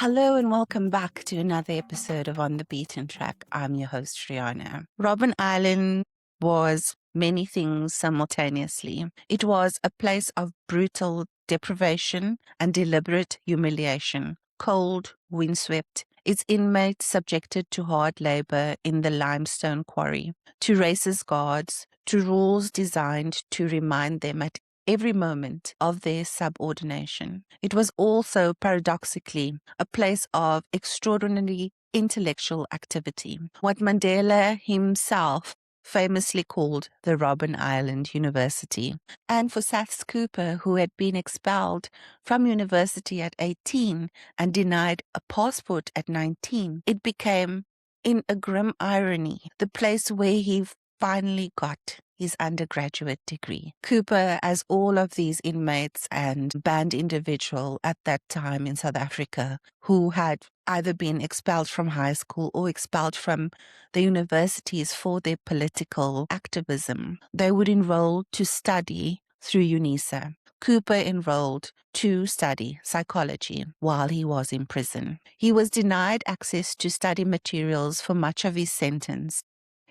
Hello and welcome back to another episode of On the Beaten Track. I'm your host, Shriana. Robben Island was many things simultaneously. It was a place of brutal deprivation and deliberate humiliation, cold, windswept, its inmates subjected to hard labor in the limestone quarry, to racist guards, to rules designed to remind them at every moment of their subordination. It was also, paradoxically, a place of extraordinary intellectual activity, what Mandela himself famously called the Robben Island University. And for Saths Cooper, who had been expelled from university at 18 and denied a passport at 19, it became, in a grim irony, the place where he finally got his undergraduate degree. Cooper, as all of these inmates and banned individual at that time in South Africa who had either been expelled from high school or expelled from the universities for their political activism, they would enroll to study through UNISA. Cooper enrolled to study psychology while he was in prison. He was denied access to study materials for much of his sentence.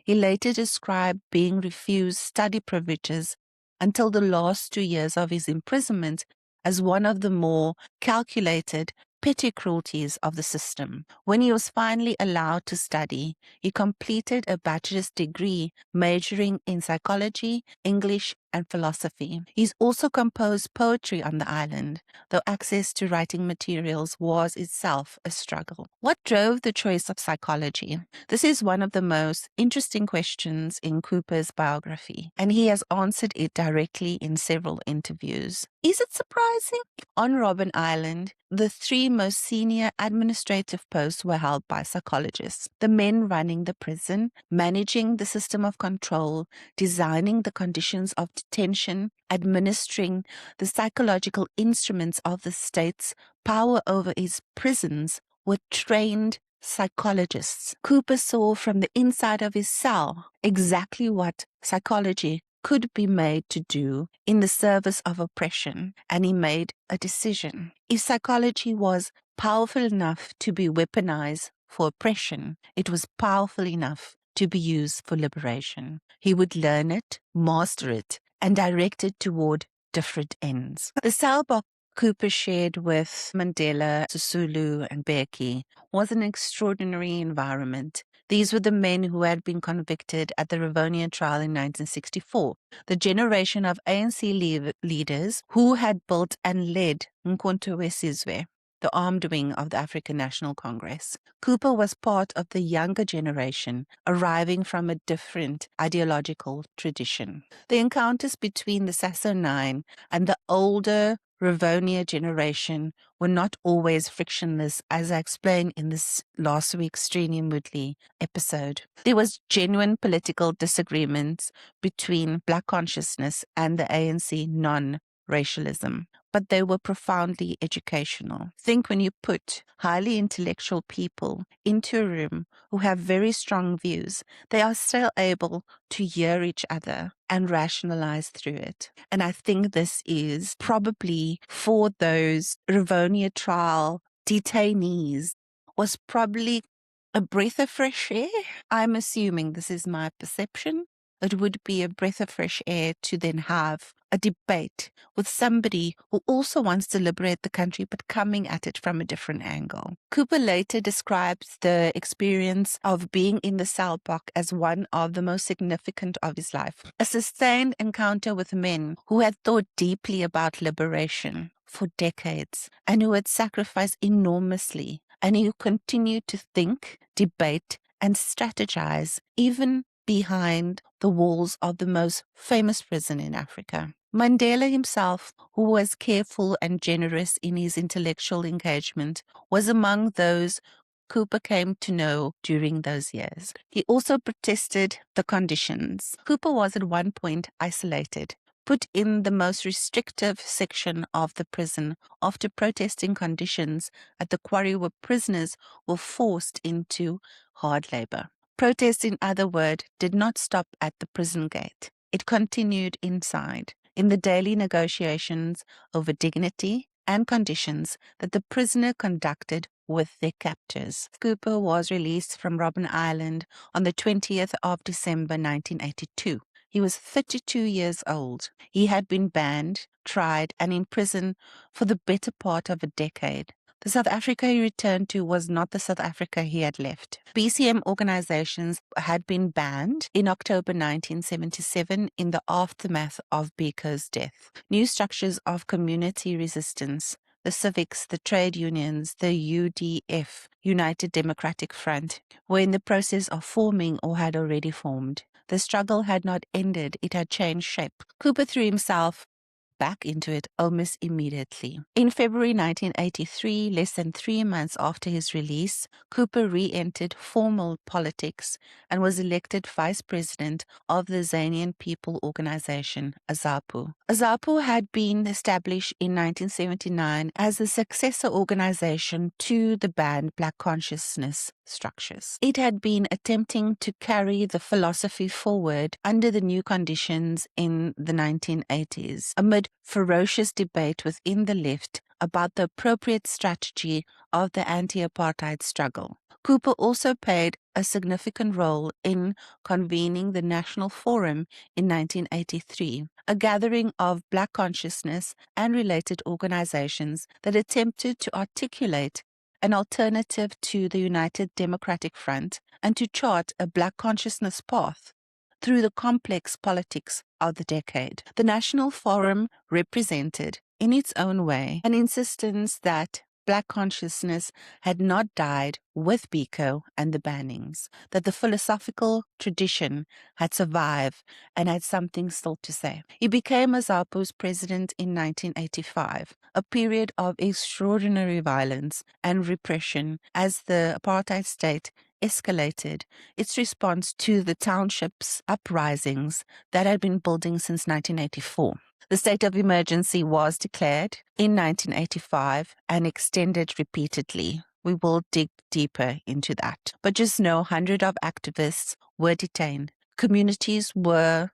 He later described being refused study privileges until the last 2 years of his imprisonment as one of the more calculated, petty cruelties of the system. When he was finally allowed to study, he completed a bachelor's degree majoring in psychology, English, and philosophy. He's also composed poetry on the island, though access to writing materials was itself a struggle. What drove the choice of psychology? This is one of the most interesting questions in Cooper's biography, and he has answered it directly in several interviews. Is it surprising? On Robben Island, the 3 most senior administrative posts were held by psychologists, the men running the prison, managing the system of control, designing the conditions of detention, administering the psychological instruments of the state's power over its prisons, were trained psychologists. Cooper saw from the inside of his cell exactly what psychology could be made to do in the service of oppression, and he made a decision. If psychology was powerful enough to be weaponized for oppression, it was powerful enough to be used for liberation. He would learn it, master it, and direct it toward different ends. The cell block Cooper shared with Mandela, Sisulu, and Beki was an extraordinary environment. These were the men who had been convicted at the Rivonia trial in 1964, the generation of ANC leaders who had built and led Umkhonto weSizwe, the armed wing of the African National Congress. Cooper was part of the younger generation, arriving from a different ideological tradition. The encounters between the Sasso 9 and the older Rivonia generation were not always frictionless, as I explained in this last week's Srini Moodley episode. There was genuine political disagreements between Black consciousness and the ANC non-racialism, but they were profoundly educational. Think when you put highly intellectual people into a room who have very strong views, they are still able to hear each other and rationalize through it. And I think this is probably for those Rivonia trial detainees was probably a breath of fresh air. I'm assuming this is my perception. It would be a breath of fresh air to then have a debate with somebody who also wants to liberate the country but coming at it from a different angle. Cooper later describes the experience of being in the cell block as one of the most significant of his life. A sustained encounter with men who had thought deeply about liberation for decades and who had sacrificed enormously and who continued to think, debate, and strategize even behind the walls of the most famous prison in Africa. Mandela himself, who was careful and generous in his intellectual engagement, was among those Cooper came to know during those years. He also protested the conditions. Cooper was at one point isolated, put in the most restrictive section of the prison after protesting conditions at the quarry where prisoners were forced into hard labor. Protest, in other words, did not stop at the prison gate. It continued inside, in the daily negotiations over dignity and conditions that the prisoner conducted with their captors. Cooper was released from Robben Island on the 20th of December 1982. He was 32 years old. He had been banned, tried, and imprisoned for the better part of a decade. The South Africa he returned to was not the South Africa he had left. BCM organizations had been banned in October 1977 in the aftermath of Biko's death. New structures of community resistance, the civics, the trade unions, the UDF, United Democratic Front, were in the process of forming or had already formed. The struggle had not ended, it had changed shape. Cooper threw himself back into it almost immediately. In February 1983, less than 3 months after his release, Cooper re-entered formal politics and was elected vice president of the Zanian People Organization, AZAPU. AZAPU had been established in 1979 as the successor organization to the banned Black consciousness structures. It had been attempting to carry the philosophy forward under the new conditions in the 1980s, amid ferocious debate within the left about the appropriate strategy of the anti-apartheid struggle. Cooper also played a significant role in convening the National Forum in 1983, a gathering of Black consciousness and related organizations that attempted to articulate an alternative to the United Democratic Front and to chart a Black consciousness path through the complex politics of the decade. The National Forum represented, in its own way, an insistence that Black consciousness had not died with Biko and the bannings, that the philosophical tradition had survived and had something still to say. He became AZAPU's president in 1985, a period of extraordinary violence and repression as the apartheid state escalated its response to the townships' uprisings that had been building since 1984. The state of emergency was declared in 1985 and extended repeatedly. We will dig deeper into that. But just know hundreds of activists were detained. Communities were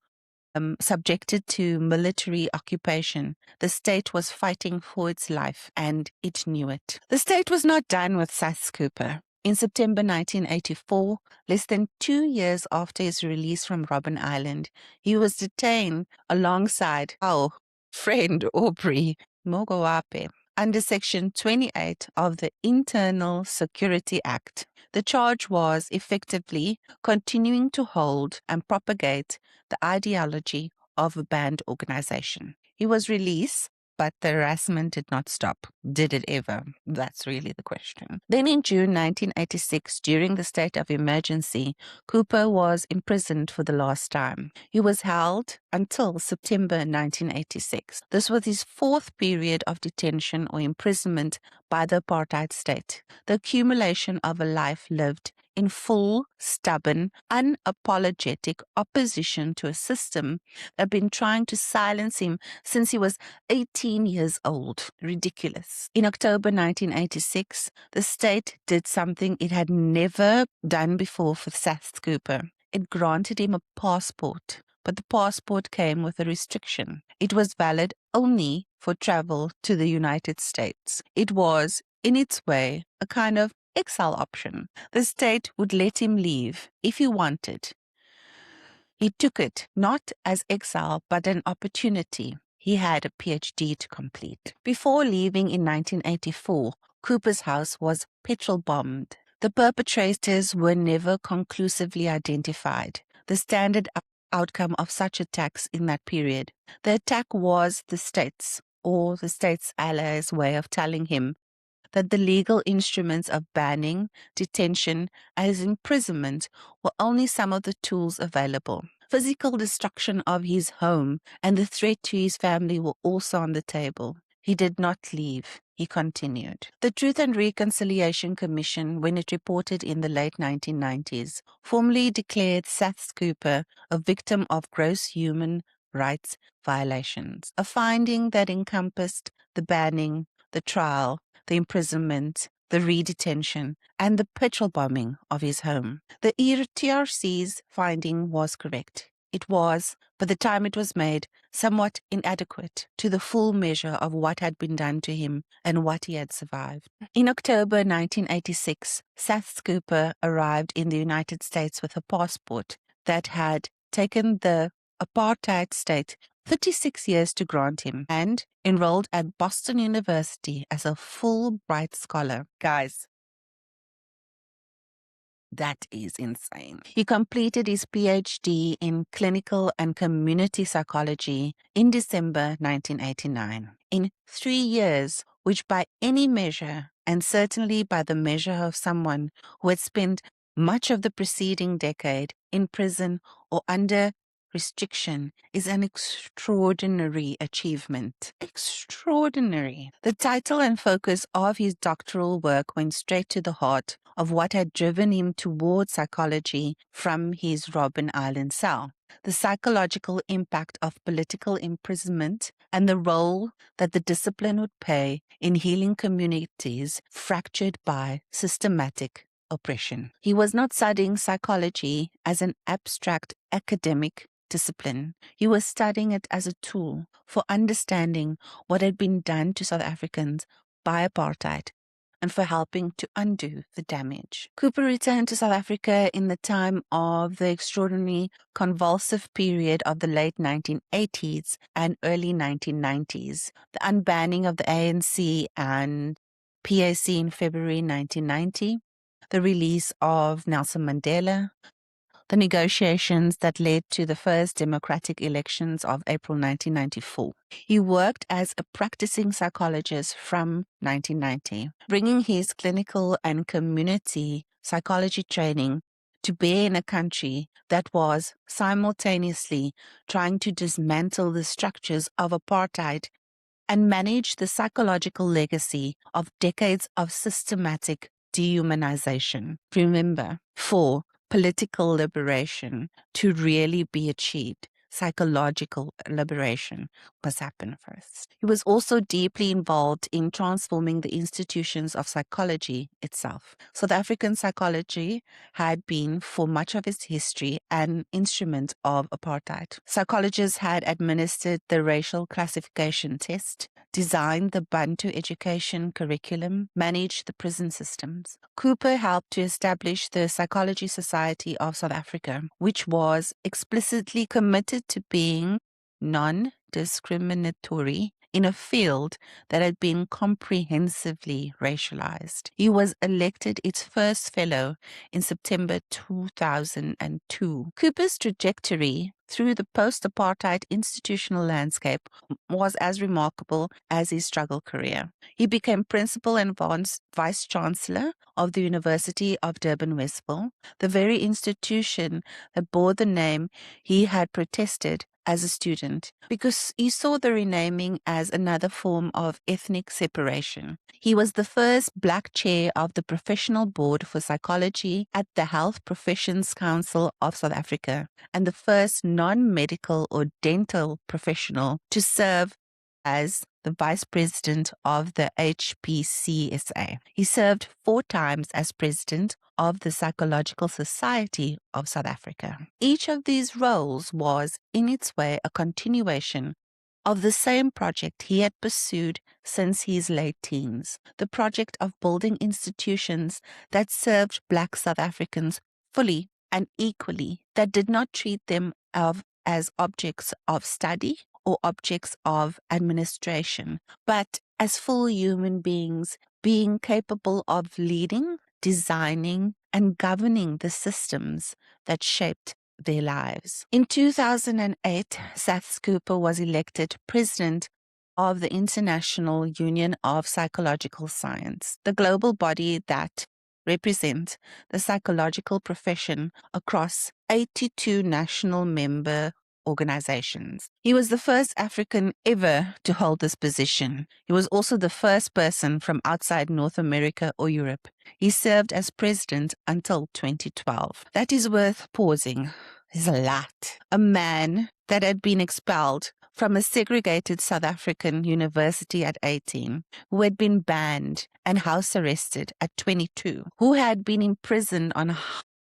subjected to military occupation. The state was fighting for its life, and it knew it. The state was not done with Saths Cooper. In September 1984, less than 2 years after his release from Robben Island, he was detained alongside our friend Aubrey Mogoape under Section 28 of the Internal Security Act. The charge was effectively continuing to hold and propagate the ideology of a banned organization. He was released, but the harassment did not stop. Did it ever? That's really the question. Then in June 1986, during the state of emergency, Cooper was imprisoned for the last time. He was held until September 1986. This was his fourth period of detention or imprisonment by the apartheid state, the accumulation of a life lived in full, stubborn, unapologetic opposition to a system that had been trying to silence him since he was 18 years old. Ridiculous. In October 1986, the state did something it had never done before for Saths Cooper. It granted him a passport, but the passport came with a restriction. It was valid only for travel to the United States. It was, in its way, a kind of exile option. The state would let him leave if he wanted. He took it not as exile, but an opportunity. He had a PhD to complete. Before leaving in 1984, Cooper's house was petrol bombed. The perpetrators were never conclusively identified. The standard outcome of such attacks in that period. The attack was the state's or the state's allies' way of telling him that the legal instruments of banning, detention, and his imprisonment were only some of the tools available. Physical destruction of his home and the threat to his family were also on the table. He did not leave. He continued. The Truth and Reconciliation Commission, when it reported in the late 1990s, formally declared Saths Cooper a victim of gross human rights violations, a finding that encompassed the banning, the trial, the imprisonment, the redetention, and the petrol bombing of his home. The TRC's finding was correct. it was, by the time it was made, somewhat inadequate to the full measure of what had been done to him and what he had survived. In October 1986, Saths Cooper arrived in the United States with a passport that had taken the apartheid state 36 years to grant him, and enrolled at Boston University as a Fulbright scholar. Guys, that is insane. He completed his PhD in clinical and community psychology in December 1989. In 3 years, which by any measure, and certainly by the measure of someone who had spent much of the preceding decade in prison or under restriction, is an extraordinary achievement. Extraordinary. The title and focus of his doctoral work went straight to the heart of what had driven him towards psychology from his Robben Island cell: the psychological impact of political imprisonment and the role that the discipline would play in healing communities fractured by systematic oppression. He was not studying psychology as an abstract academic discipline. He was studying it as a tool for understanding what had been done to South Africans by apartheid and for helping to undo the damage. Cooper returned to South Africa in the time of the extraordinary convulsive period of the late 1980s and early 1990s, the unbanning of the ANC and PAC in February 1990, the release of Nelson Mandela, the negotiations that led to the first democratic elections of April 1994. He worked as a practicing psychologist from 1990, bringing his clinical and community psychology training to bear in a country that was simultaneously trying to dismantle the structures of apartheid and manage the psychological legacy of decades of systematic dehumanization. Remember, for political liberation to really be achieved, psychological liberation must happen first. He was also deeply involved in transforming the institutions of psychology itself. South African psychology had been, for much of its history, an instrument of apartheid. Psychologists had administered the racial classification test, designed the Bantu education curriculum, managed the prison systems. Cooper helped to establish the Psychology Society of South Africa, which was explicitly committed to being non-discriminatory in a field that had been comprehensively racialized. He was elected its first fellow in September 2002. Cooper's trajectory through the post-apartheid institutional landscape was as remarkable as his struggle career. He became principal and vice-chancellor of the University of Durban-Westville, the very institution that bore the name he had protested as a student, because he saw the renaming as another form of ethnic separation. He was the first Black chair of the Professional Board for Psychology at the Health Professions Council of South Africa, and the first non-medical or dental professional to serve as the vice president of the HPCSA. He served 4 times as president of the Psychological Society of South Africa. Each of these roles was, in its way, a continuation of the same project he had pursued since his late teens, the project of building institutions that served Black South Africans fully and equally, that did not treat them as objects of study or objects of administration, but as full human beings, being capable of leading, designing, and governing the systems that shaped their lives. In 2008, Saths Cooper was elected president of the International Union of Psychological Science, the global body that represents the psychological profession across 82 national member organizations. He was the first African ever to hold this position. He was also the first person from outside North America or Europe. He served as president until 2012. That is worth pausing. There's a lot. A man that had been expelled from a segregated South African university at 18, who had been banned and house arrested at 22, who had been imprisoned on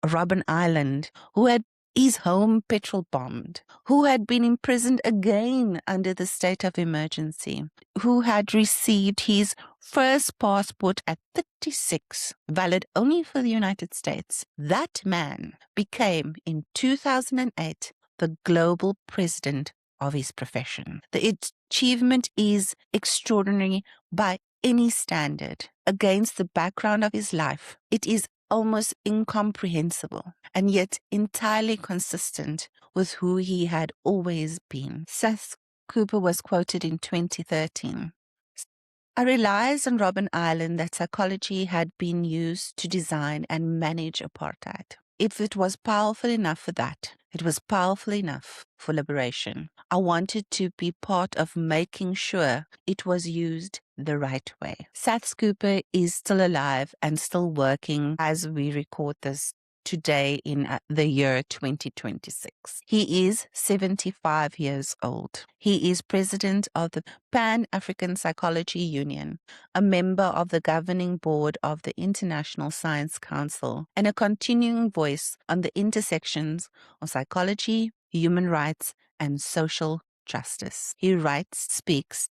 Robben Island, who had his home petrol bombed, who had been imprisoned again under the state of emergency, who had received his first passport at 36, valid only for the United States. That man became, in 2008, the global president of his profession. The achievement is extraordinary by any standard. Against the background of his life, it is almost incomprehensible and yet entirely consistent with who he had always been. Saths Cooper was quoted in 2013. I realized on Robben Island that psychology had been used to design and manage apartheid. If it was powerful enough for that, it was powerful enough for liberation. I wanted to be part of making sure it was used the right way. Saths Cooper is still alive and still working as we record this today in the year 2026. He is 75 years old. He is president of the Pan-African Psychology Union, a member of the governing board of the International Science Council, and a continuing voice on the intersections of psychology, human rights, and social justice. He writes, speaks,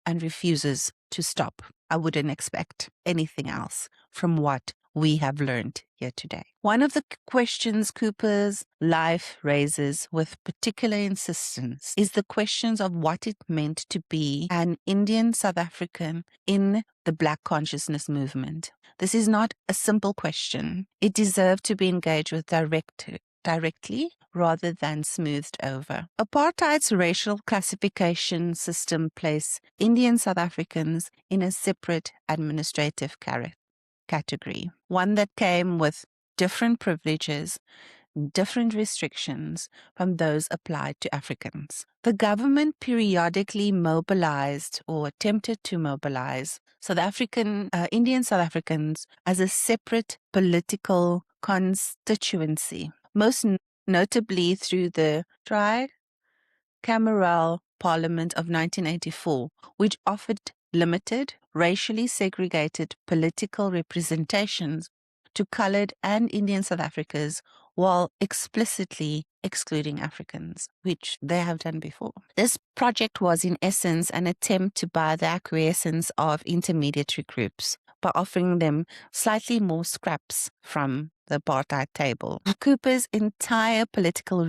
and refuses to stop. I wouldn't expect anything else from what we have learned here today. One of the questions Cooper's life raises with particular insistence is the questions of what it meant to be an Indian South African in the Black consciousness movement. This is not a simple question. It deserved to be engaged with directly rather than smoothed over. Apartheid's racial classification system placed Indian South Africans in a separate administrative category, one that came with different privileges, different restrictions from those applied to Africans. The government periodically mobilized or attempted to mobilize Indian South Africans as a separate political constituency, most notably through the Tricameral Parliament of 1984, which offered limited, racially segregated political representations to colored and Indian South Africans while explicitly excluding Africans, which they have done before. This project was in essence an attempt to buy the acquiescence of intermediary groups by offering them slightly more scraps from the apartheid table. Cooper's entire political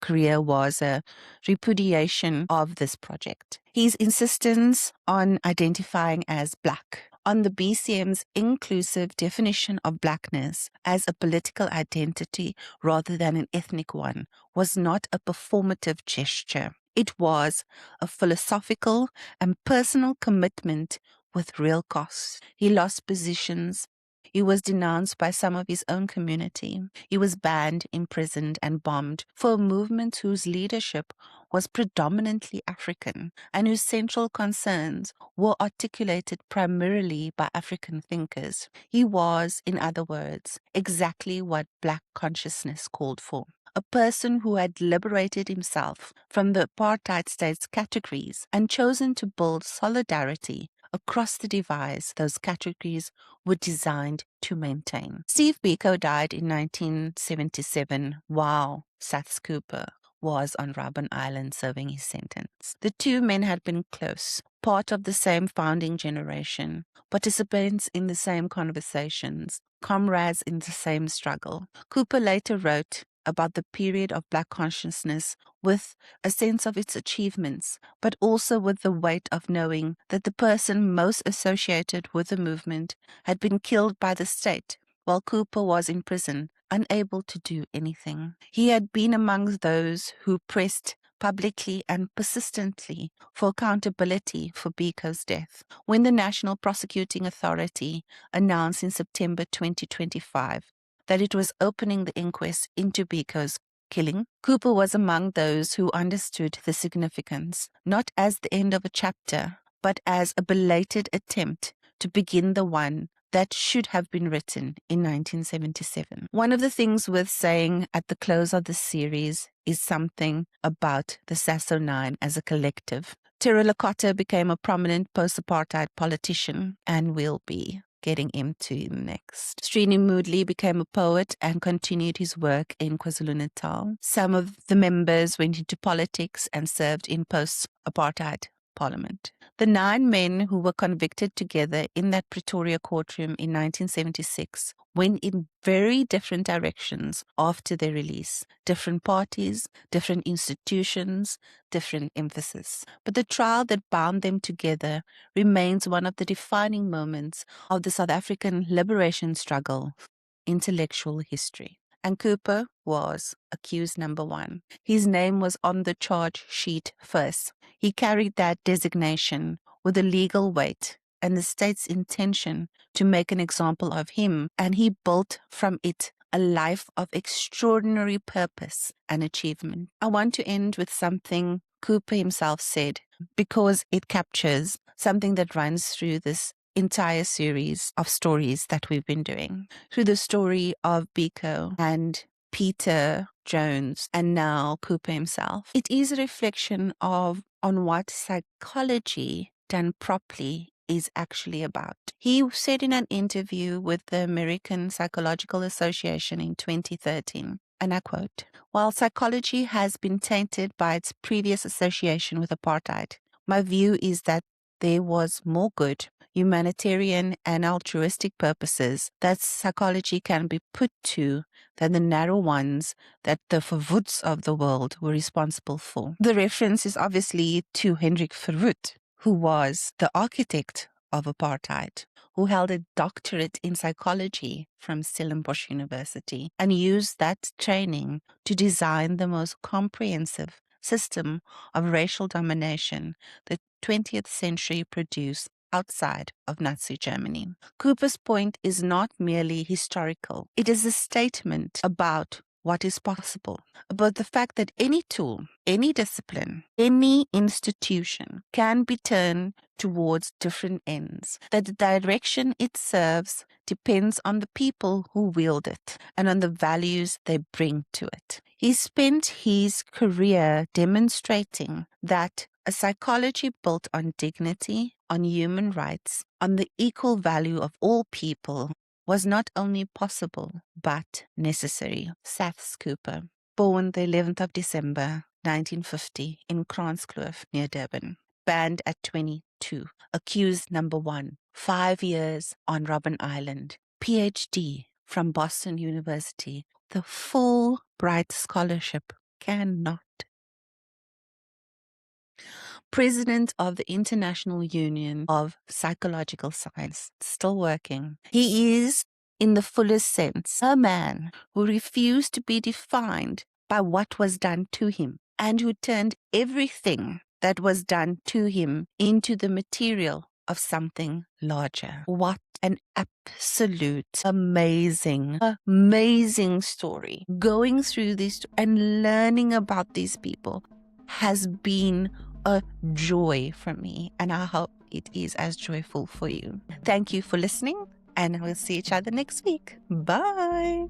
career was a repudiation of this project. His insistence on identifying as Black, on the BCM's inclusive definition of Blackness as a political identity rather than an ethnic one, was not a performative gesture. It was a philosophical and personal commitment with real costs. He lost positions. He was denounced by some of his own community. He was banned, imprisoned, and bombed for a movement whose leadership was predominantly African and whose central concerns were articulated primarily by African thinkers. He was, in other words, exactly what Black consciousness called for. A person who had liberated himself from the apartheid state's categories and chosen to build solidarity across the divides those categories were designed to maintain. Steve Biko died in 1977 while Saths Cooper was on Robben Island serving his sentence. The two men had been close, part of the same founding generation, participants in the same conversations, comrades in the same struggle. Cooper later wrote about the period of Black consciousness with a sense of its achievements, but also with the weight of knowing that the person most associated with the movement had been killed by the state while Cooper was in prison, unable to do anything. He had been among those who pressed publicly and persistently for accountability for Biko's death. When the National Prosecuting Authority announced in September 2025 that it was opening the inquest into Biko's killing, Cooper was among those who understood the significance, not as the end of a chapter, but as a belated attempt to begin the one that should have been written in 1977. One of the things worth saying at the close of this series is something about the Saths as a collective. Tira Lakota became a prominent post-apartheid politician and will be getting into next. Srini Moodley became a poet and continued his work in KwaZulu-Natal. Some of the members went into politics and served in post-apartheid Parliament. The 9 men who were convicted together in that Pretoria courtroom in 1976 went in very different directions after their release. Different parties, different institutions, different emphasis. But the trial that bound them together remains one of the defining moments of the South African liberation struggle intellectual history. And Cooper was accused number 1. His name was on the charge sheet first. He carried that designation with a legal weight and the state's intention to make an example of him, and he built from it a life of extraordinary purpose and achievement. I want to end with something Cooper himself said, because it captures something that runs through this entire series of stories that we've been doing. Through the story of Biko and Peter Jones and now Cooper himself. It is a reflection on what psychology done properly is actually about. He said in an interview with the American Psychological Association in 2013, and I quote, "While psychology has been tainted by its previous association with apartheid, my view is that there was more good, humanitarian and altruistic purposes that psychology can be put to than the narrow ones that the Verwoerds of the world were responsible for." The reference is obviously to Hendrik Verwoerd, who was the architect of apartheid, who held a doctorate in psychology from Stellenbosch University and used that training to design the most comprehensive system of racial domination the 20th century produced outside of Nazi Germany. Cooper's point is not merely historical. It is a statement about what is possible, about the fact that any tool, any discipline, any institution can be turned towards different ends, that the direction it serves depends on the people who wield it and on the values they bring to it. He spent his career demonstrating that a psychology built on dignity, on human rights, on the equal value of all people was not only possible, but necessary. Saths Cooper, born the 11th of December, 1950, in Kranskloof near Durban, banned at 22, accused number 1, 5 years on Robben Island, PhD from Boston University, the full Bright Scholarship, cannot. President of the International Union of Psychological Science, still working. He is, in the fullest sense, a man who refused to be defined by what was done to him and who turned everything that was done to him into the material of something larger. What an absolute amazing story. Going through this and learning about these people has been a joy for me, and I hope it is as joyful for you. Thank you for listening, and we'll see each other next week. Bye.